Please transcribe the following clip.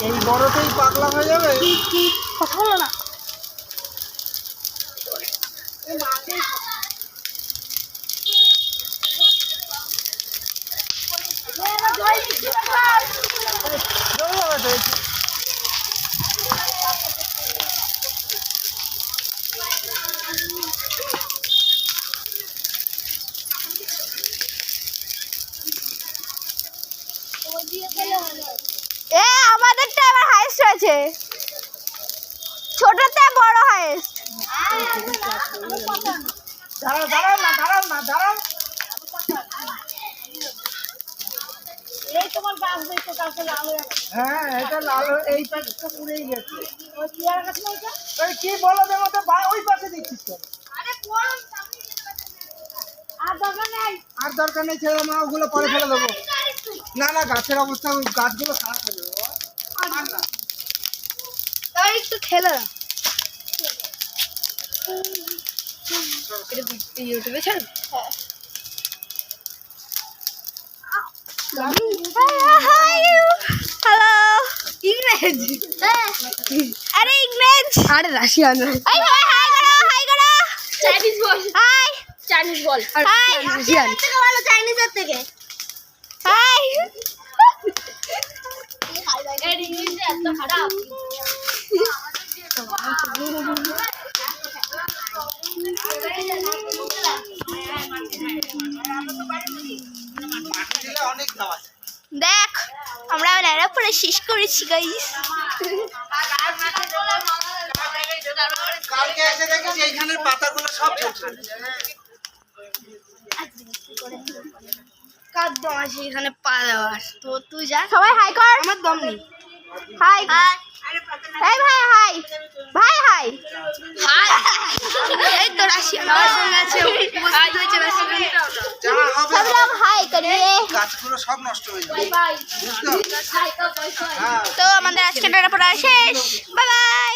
এই বড়তেই পাগলা হয়ে যাবে। কথা হলো না। আমাদেরটা এবার হাইস্ট হয়েছে, ছোটতে বড় হাইস্ট। দাঁড়াও না দাঁড়াও। এই তোমার গাছ দেখতে কালকে লাল হয়ে গেছে। হ্যাঁ এটা লাল এই পাশটা পুড়েই গেছে। ওই চেয়ার গাছ না ওইটা? কি বলো মতো ওই পাশে দিচ্ছিস তো। আরে কোন আর দরকার নেই। আর দরকার নেই, ছেড়ে মা ওগুলো পরে ফেলে দেবো। না গাছের অবস্থা, ওই গাছগুলো খারাপ হয়ে যাবে। তাই একটু ঠেলে দাও। ইউটিউবে ছাড়। হ্যালো ইংরেজ। আরে ইংরেজ, আরে রাশিয়ান। এই ভাই হাই করো চাইনিজ বল। হাই চাইনিজ বল। হাই রাশিয়ান থেকে ভালো চাইনিজের থেকে। হাই এর ইংলিশ এত খারাপ। দেখ আমরা ন্যাড়া পরে শেষ করেছি গাইস। কালকে এসে দেখেছি এইখানের পাতাগুলো সব ঝরছে। কার দম আছে এখানে পা দেওয়ার? তো তুই যা, সবাই হাই কর। আমার দম নেই। হাই এই ভাই হাই ভাই হাই হাই। এই তো রাশিয়ান আমার সঙ্গে আছে, হাই হয়েছে রাশিয়ান। যারা হবে সব লোক হাই করিয়ে। গাছগুলো সব নষ্ট হয়ে যাবে। তো আমাদের আজকের পড়া শেষ। Bye bye.